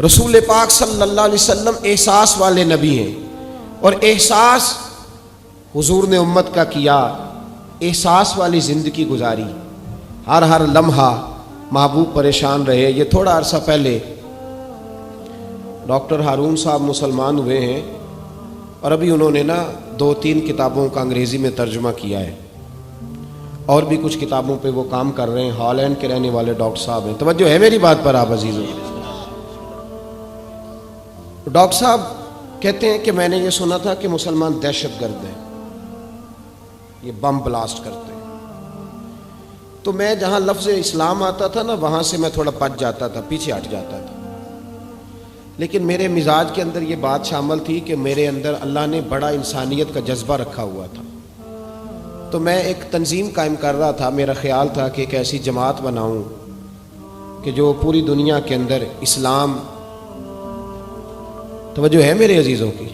رسول پاک صلی اللہ علیہ وسلم احساس والے نبی ہیں، اور احساس حضور نے امت کا کیا، احساس والی زندگی گزاری، ہر لمحہ محبوب پریشان رہے۔ یہ تھوڑا عرصہ پہلے ڈاکٹر ہارون صاحب مسلمان ہوئے ہیں، اور ابھی انہوں نے 2-3 کتابوں کا انگریزی میں ترجمہ کیا ہے، اور بھی کچھ کتابوں پہ وہ کام کر رہے ہیں۔ ہالینڈ کے رہنے والے ڈاکٹر صاحب ہیں۔ توجہ ہے میری بات پر آپ عزیزوں؟ ڈاکٹر صاحب کہتے ہیں کہ میں نے یہ سنا تھا کہ مسلمان دہشت گرد ہیں، یہ بم بلاسٹ کرتے ہیں۔ تو میں جہاں لفظ اسلام آتا تھا وہاں سے میں تھوڑا بچ جاتا تھا، پیچھے ہٹ جاتا تھا، لیکن میرے مزاج کے اندر یہ بات شامل تھی کہ میرے اندر اللہ نے بڑا انسانیت کا جذبہ رکھا ہوا تھا۔ تو میں ایک تنظیم قائم کر رہا تھا، میرا خیال تھا کہ ایک ایسی جماعت بناؤں کہ جو پوری دنیا کے اندر اسلام، توجہ ہے میرے عزیزوں کی؟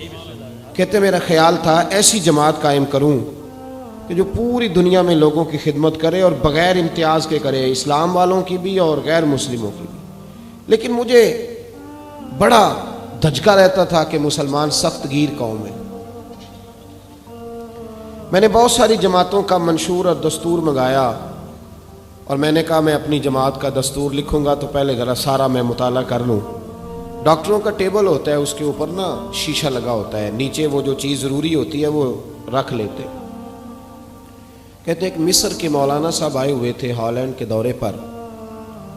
کہتے میرا خیال تھا ایسی جماعت قائم کروں کہ جو پوری دنیا میں لوگوں کی خدمت کرے، اور بغیر امتیاز کے کرے، اسلام والوں کی بھی اور غیر مسلموں کی بھی۔ لیکن مجھے بڑا دھچکا رہتا تھا کہ مسلمان سخت گیر قوم ہے۔ میں نے بہت ساری جماعتوں کا منشور اور دستور منگایا، اور میں نے کہا میں اپنی جماعت کا دستور لکھوں گا تو پہلے ذرا سارا میں مطالعہ کر لوں۔ ڈاکٹروں کا ٹیبل ہوتا ہے، اس کے اوپر شیشہ لگا ہوتا ہے، نیچے وہ جو چیز ضروری ہوتی ہے وہ رکھ لیتے۔ کہتے ہیں کہ مصر کے مولانا صاحب آئے ہوئے تھے ہالینڈ کے دورے پر،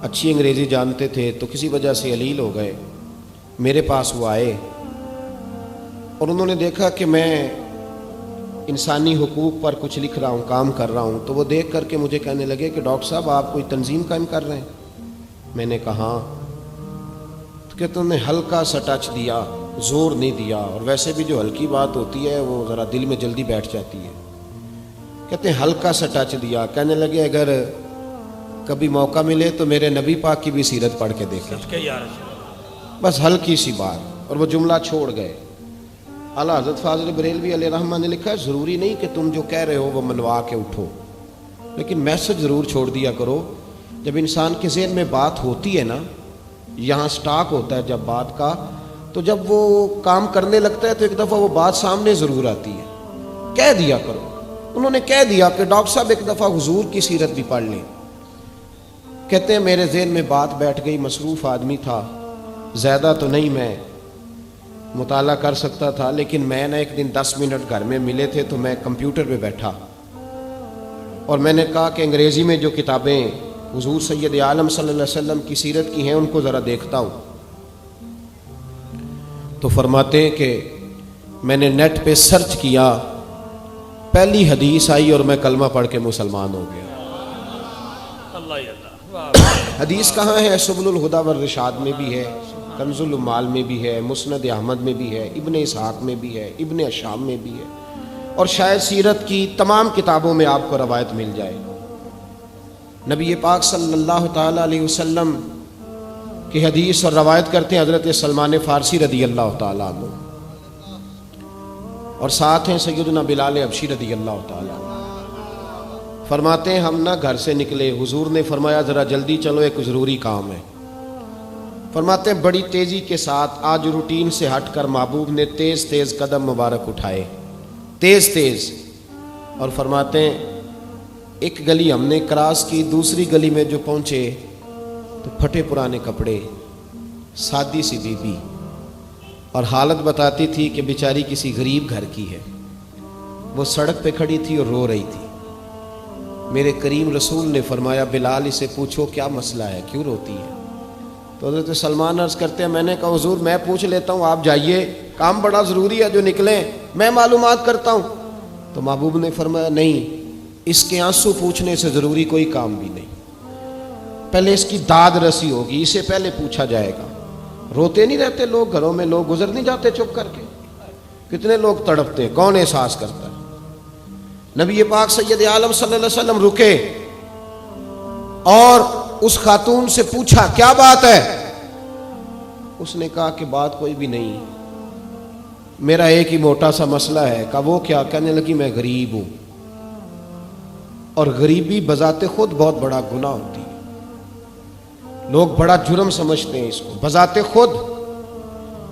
اچھی انگریزی جانتے تھے، تو کسی وجہ سے علیل ہو گئے۔ میرے پاس وہ آئے، اور انہوں نے دیکھا کہ میں انسانی حقوق پر کچھ لکھ رہا ہوں، کام کر رہا ہوں، تو وہ دیکھ کر کے مجھے کہنے لگے کہ ڈاکٹر صاحب آپ کوئی تنظیم قائم کر رہے ہیں؟ میں نے کہا ہاں۔ تو کہتے انہوں نے ہلکا سا ٹچ دیا، زور نہیں دیا، اور ویسے بھی جو ہلکی بات ہوتی ہے وہ ذرا دل میں جلدی بیٹھ جاتی ہے۔ کہتے ہیں ہلکا سا ٹچ دیا، کہنے لگے اگر کبھی موقع ملے تو میرے نبی پاک کی بھی سیرت پڑھ کے دیکھیں، بس ہلکی سی بات، اور وہ جملہ چھوڑ گئے۔ اعلیٰ حضرت فاضل بریلوی علیہ رحمہ نے لکھا ہے ضروری نہیں کہ تم جو کہہ رہے ہو وہ منوا کے اٹھو، لیکن میسج ضرور چھوڑ دیا کرو۔ جب انسان کے ذہن میں بات ہوتی ہے یہاں سٹاک ہوتا ہے جب بات کا، تو جب وہ کام کرنے لگتا ہے تو ایک دفعہ وہ بات سامنے ضرور آتی ہے، کہہ دیا کرو۔ انہوں نے کہہ دیا کہ ڈاکٹر صاحب ایک دفعہ حضور کی سیرت بھی پڑھ لیں۔ کہتے ہیں میرے ذہن میں بات بیٹھ گئی، مصروف آدمی تھا، زیادہ تو نہیں میں مطالعہ کر سکتا تھا، لیکن میں ایک دن 10 منٹ گھر میں ملے تھے تو میں کمپیوٹر پہ بیٹھا، اور میں نے کہا کہ انگریزی میں جو کتابیں حضور سید عالم صلی اللہ علیہ وسلم کی سیرت کی ہیں ان کو ذرا دیکھتا ہوں۔ تو فرماتے ہیں کہ میں نے نیٹ پہ سرچ کیا، پہلی حدیث آئی اور میں کلمہ پڑھ کے مسلمان ہو گیا۔ حدیث کہاں ہے؟ سبل الہدی والرشاد میں بھی ہے، کنز المال میں بھی ہے، مسند احمد میں بھی ہے، ابن اسحاق میں بھی ہے، ابن اشام میں بھی ہے، اور شاید سیرت کی تمام کتابوں میں آپ کو روایت مل جائے۔ نبی پاک صلی اللہ تعالیٰ علیہ وسلم کی حدیث اور روایت کرتے ہیں حضرت سلمان فارسی رضی اللہ تعالیٰ عنہ، اور ساتھ ہیں سیدنا بلال حبشی رضی اللہ تعالیٰ عنہ۔ فرماتے ہیں ہم گھر سے نکلے، حضور نے فرمایا ذرا جلدی چلو ایک ضروری کام ہے۔ فرماتے ہیں بڑی تیزی کے ساتھ آج روٹین سے ہٹ کر محبوب نے تیز تیز قدم مبارک اٹھائے، تیز تیز، اور فرماتے ہیں ایک گلی ہم نے کراس کی، دوسری گلی میں جو پہنچے تو پھٹے پرانے کپڑے، سادی سی بی بی، اور حالت بتاتی تھی کہ بیچاری کسی غریب گھر کی ہے، وہ سڑک پہ کھڑی تھی اور رو رہی تھی۔ میرے کریم رسول نے فرمایا بلال اسے پوچھو کیا مسئلہ ہے، کیوں روتی ہے؟ تو حضرت سلمان عرض کرتے ہیں میں نے کہا حضور میں پوچھ لیتا ہوں، آپ جائیے، کام بڑا ضروری ہے جو نکلیں، میں معلومات کرتا ہوں۔ تو محبوب نے فرمایا نہیں، اس کے آنسو پوچھنے سے ضروری کوئی کام بھی نہیں، پہلے اس کی داد رسی ہوگی، اسے پہلے پوچھا جائے گا۔ روتے نہیں رہتے لوگ گھروں میں، لوگ گزر نہیں جاتے چپ کر کے؟ کتنے لوگ تڑپتے، کون احساس کرتا ہے؟ نبی پاک سید عالم صلی اللہ علیہ وسلم رکے اور اس خاتون سے پوچھا کیا بات ہے؟ اس نے کہا کہ بات کوئی بھی نہیں، میرا ایک ہی موٹا سا مسئلہ ہے۔ کہا وہ کیا؟ کہنے لگی میں غریب ہوں، اور غریبی بذات خود بہت بڑا گناہ ہوتی ہے، لوگ بڑا جرم سمجھتے ہیں اس کو، بذات خود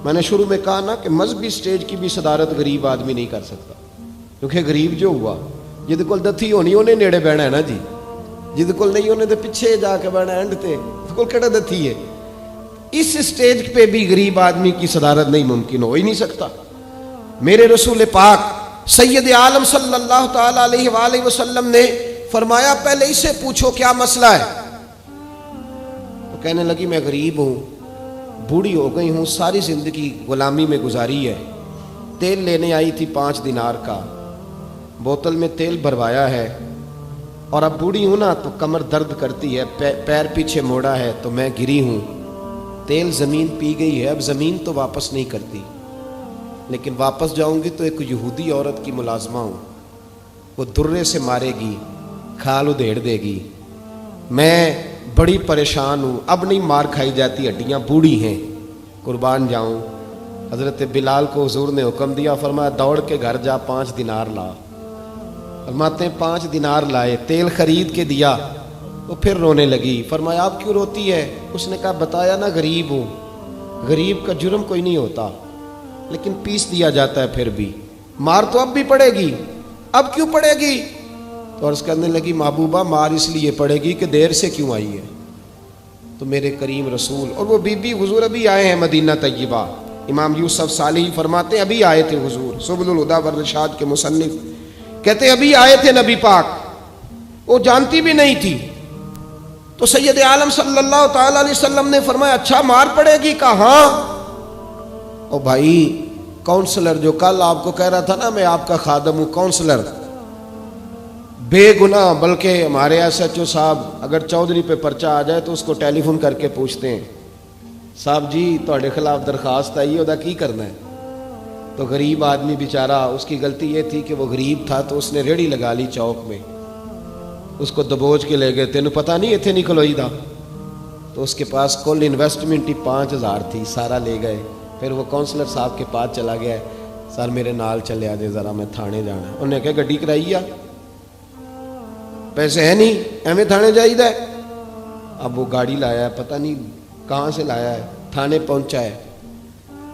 میں نے شروع میں کہا نا کہ مذہبی سٹیج کی بھی صدارت غریب آدمی نہیں کر سکتا، کیونکہ غریب جو ہوا جہد کول دتھی ہونی انہیں نیڑے بہنا ہے نا جی، جہد کول نہیں انہیں تو پیچھے جا کے بہنا اینڈ تے کول کہڑا دتھی ہے۔ اس سٹیج پہ بھی غریب آدمی کی صدارت نہیں ممکن ہو ہی نہیں سکتا۔ میرے رسول پاک سید عالم صلی اللہ تعالی علیہ وآلہ وسلم نے فرمایا پہلے اسے پوچھو کیا مسئلہ ہے۔ تو کہنے لگی میں غریب ہوں، بوڑھی ہو گئی ہوں، ساری زندگی غلامی میں گزاری ہے، تیل لینے آئی تھی 5 دینار کا، بوتل میں تیل بھروایا ہے، اور اب بوڑھی ہوں نا تو کمر درد کرتی ہے، پیر پیچھے موڑا ہے تو میں گری ہوں، تیل زمین پی گئی ہے، اب زمین تو واپس نہیں کرتی، لیکن واپس جاؤں گی تو ایک یہودی عورت کی ملازمہ ہوں، وہ درے سے مارے گی، کھال ادھیڑ دے گی، میں بڑی پریشان ہوں، اب نہیں مار کھائی جاتی، ہڈیاں بوڑھی ہیں، قربان جاؤں۔ حضرت بلال کو حضور نے حکم دیا، فرمایا دوڑ کے گھر جا 5 دینار لا۔ فرماتے ہیں 5 دینار لائے، تیل خرید کے دیا، وہ پھر رونے لگی۔ فرمایا آپ کیوں روتی ہے؟ اس نے کہا بتایا نا غریب ہوں، غریب کا جرم کوئی نہیں ہوتا، لیکن پیس دیا جاتا ہے، پھر بھی مار تو اب بھی پڑے گی، اب کیوں پڑے گی؟ تو عرض کرنے لگی محبوبہ مار اس لیے پڑے گی کہ دیر سے کیوں آئی ہے۔ تو میرے کریم رسول اور وہ بی بی حضور ابھی آئے ہیں مدینہ طیبہ، امام یوسف صالحی فرماتے ہیں ابھی آئے تھے حضور، سبل الہدی والرشاد کے مصنف کہتے ہیں ابھی آئے تھے نبی پاک، وہ جانتی بھی نہیں تھی۔ تو سید عالم صلی اللہ تعالی علیہ وسلم نے فرمایا اچھا مار پڑے گی؟ کہا ہاں۔ او بھائی کونسلر جو کل آپ کو کہہ رہا تھا نا میں آپ کا خادم ہوں، کونسلر بے گناہ، بلکہ ہمارے ایس ایچ او صاحب اگر چودھری پہ پرچہ آ جائے تو اس کو ٹیلی فون کر کے پوچھتے ہیں صاحب جی تہاڈے خلاف درخواست آئی ہے، ادا کی کرنا ہے؟ تو غریب آدمی بیچارہ، اس کی غلطی یہ تھی کہ وہ غریب تھا تو اس نے ریڑھی لگا لی چوک میں، اس کو دبوچ کے لے گئے، تینوں پتہ نہیں اتنے نہیں کھلوئی دا، تو اس کے پاس کل انویسٹمنٹ ہی 5000 تھی، سارا لے گئے۔ پھر وہ کونسلر صاحب کے پاس چلا گیا، سر میرے نال چلے آجے ذرا میں تھانے جانا ہے۔ انہوں نے کہا گڈی کرائی آ، پیسے ہیں نہیں ایویں تھانے جائیدا ہے۔ اب وہ گاڑی لایا ہے، پتہ نہیں کہاں سے لایا ہے، تھانے پہنچا ہے،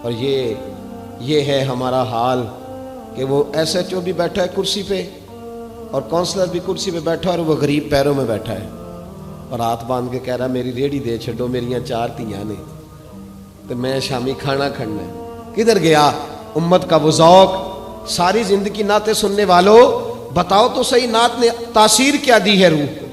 اور یہ ہے ہمارا حال کہ وہ ایس ایچ او بھی بیٹھا ہے کرسی پہ اور کونسلر بھی کرسی پہ بیٹھا اور وہ غریب پیروں میں بیٹھا ہے اور ہاتھ باندھ کے کہہ رہا میری ریڑھی دے چھڈو، میریاں 4 دھیاں نے تو میں شامی کھانا کھڑنا ہے۔ کدھر گیا امت کا وہ ذوق؟ ساری زندگی نعتیں سننے والوں بتاؤ تو صحیح نعت نے تاثیر کیا دی ہے روح کو؟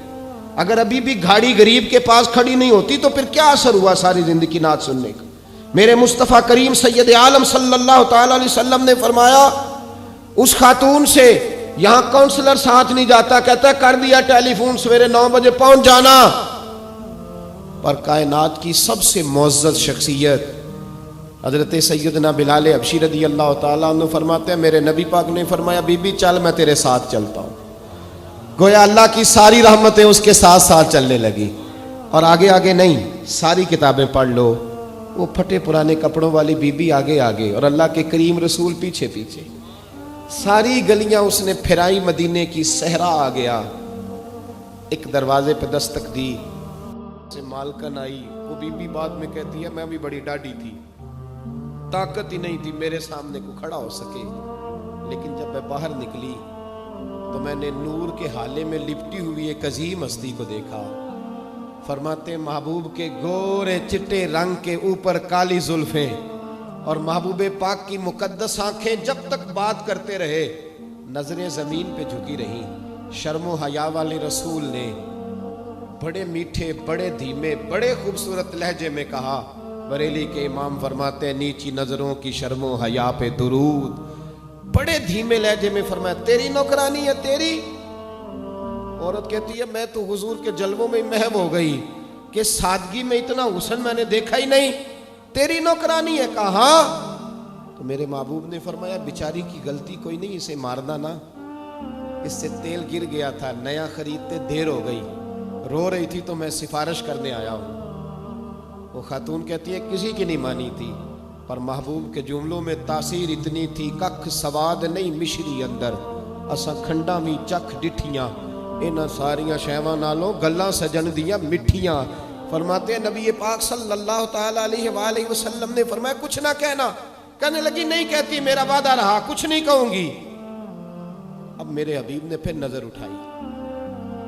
اگر ابھی بھی گھاڑی غریب کے پاس کھڑی نہیں ہوتی تو پھر کیا اثر ہوا ساری زندگی نعت سننے کا؟ میرے مصطفیٰ کریم سید عالم صلی اللہ تعالی علیہ وسلم نے فرمایا اس خاتون سے یہاں کونسلر ساتھ نہیں جاتا، کہتا ہے کر دیا ٹیلی فون، سویرے 9 بجے پہنچ جانا۔ پر کائنات کی سب سے معزز شخصیت حضرت سیدنا بلال حبشی رضی اللہ تعالیٰ عنہ فرماتے ہیں میرے نبی پاک نے فرمایا بی بی چل میں تیرے ساتھ چلتا ہوں، گویا اللہ کی ساری رحمتیں اس کے ساتھ ساتھ چلنے لگی۔ اور آگے آگے نہیں، ساری کتابیں پڑھ لو، وہ پھٹے پرانے کپڑوں والی بی بی آگے آگے اور اللہ کے کریم رسول پیچھے پیچھے، ساری گلیاں اس نے پھرائی، مدینے کی صحرا آ گیا، ایک دروازے پہ دستک دی، سے مالکن آئی، وہ بی بی بعد میں کہتی ہے میں بھی بڑی ڈاڈی تھی، طاقت ہی نہیں تھی میرے سامنے کو کھڑا ہو سکے، لیکن جب میں باہر نکلی تو میں نے نور کے حالے میں لپٹی ہوئی ایک عظیم ہستی کو دیکھا۔ فرماتے محبوب کے گورے چٹے رنگ کے اوپر کالی زلفیں اور محبوب پاک کی مقدس آنکھیں جب تک بات کرتے رہے نظریں زمین پہ جھکی رہیں۔ شرم و حیا والے رسول نے بڑے میٹھے، بڑے دھیمے، بڑے خوبصورت لہجے میں کہا، بریلی کے امام فرماتے ہیں نیچی نظروں کی شرم و حیا پہ درود، بڑے دھیمے لہجے میں فرمایا تیری نوکرانی ہے تیری؟ عورت کہتی ہے میں تو حضور کے جلووں میں محو ہو گئی کہ سادگی میں اتنا حسن میں نے دیکھا ہی نہیں، تیری نوکرانی ہے؟ کہا ہاں۔ تو میرے محبوب نے فرمایا بیچاری کی غلطی کوئی نہیں، اسے مارنا نا، اس سے تیل گر گیا تھا، نیا خریدتے دیر ہو گئی، رو رہی تھی تو میں سفارش کرنے آیا ہوں۔ وہ خاتون کہتی ہے کسی کی نہیں مانی تھی، پر محبوب کے جملوں میں تاثیر اتنی تھی، ککھ سواد نہیں مشری اندر، اساں کھنڈا بھی چکھ ڈٹھیاں، انہاں ساریاں شیواں نالوں گلاں سجن دیاں مٹھیاں۔ فرماتے ہیں نبی پاک صلی اللہ تعالی علیہ وآلہ وسلم نے فرمایا کچھ نہ کہنا. کہنے لگی نہیں کہتی، میرا وعدہ رہا، کچھ نہیں کہوں گی. اب میرے حبیب نے پھر نظر اٹھائی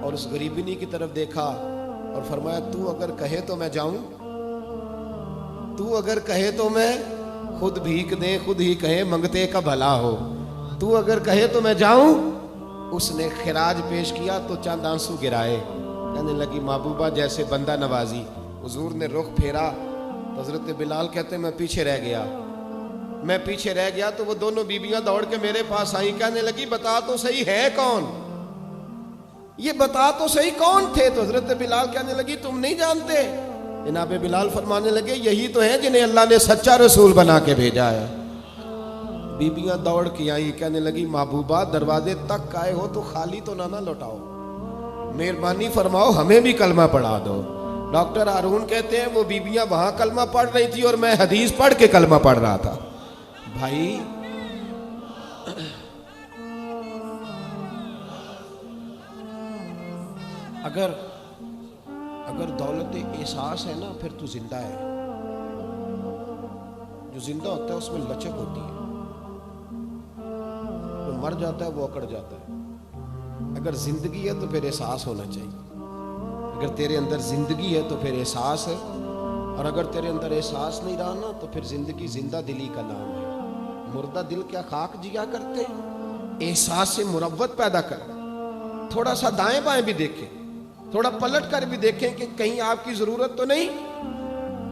اور اس غریبنی کی طرف دیکھا اور فرمایا تو اگر کہے تو میں جاؤں، تو اگر کہے تو میں خود بھیک دیں، خود ہی کہے منگتے کا بھلا ہو، تو اگر کہے تو میں جاؤں. اس نے خراج پیش کیا تو چند آنسو گرائے. کہنے لگی محبوبہ جیسے بندہ نوازی. حضور نے رخ پھیرا تو حضرت بلال کہتے میں پیچھے رہ گیا تو وہ دونوں بیبیاں دوڑ کے میرے پاس آئیں. کہنے لگی بتا تو صحیح ہے کون، یہ بتا تو صحیح کون تھے. تو حضرت بلال کہنے لگی تم نہیں جانتے. جناب بلال فرمانے لگے یہی تو ہیں جنہیں اللہ نے سچا رسول بنا کے بھیجا ہے. بیبیاں دوڑ کے آئیں. کہنے لگی محبوبہ دروازے تک آئے ہو تو خالی تو نہ لوٹاؤ، مہربانی فرماؤ ہمیں بھی کلمہ پڑھا دو. ڈاکٹر ہارون کہتے ہیں وہ بیبیاں وہاں کلمہ پڑھ رہی تھی اور میں حدیث پڑھ کے کلمہ پڑھ رہا تھا. بھائی اگر دولت احساس ہے نا پھر تو زندہ ہے. جو زندہ ہوتا ہے اس میں لچک ہوتی ہے، جو مر جاتا ہے وہ اکڑ جاتا ہے. اگر زندگی ہے تو پھر احساس ہونا چاہیے. اگر تیرے اندر زندگی ہے تو پھر احساس ہے، اور اگر تیرے اندر احساس نہیں رہا نا تو پھر زندگی زندہ دلی کا نام ہے. مردہ دل کیا خاک جیا کرتے، احساس سے مروت پیدا کر. تھوڑا سا دائیں بائیں بھی دیکھیں، تھوڑا پلٹ کر بھی دیکھیں کہ کہیں آپ کی ضرورت تو نہیں.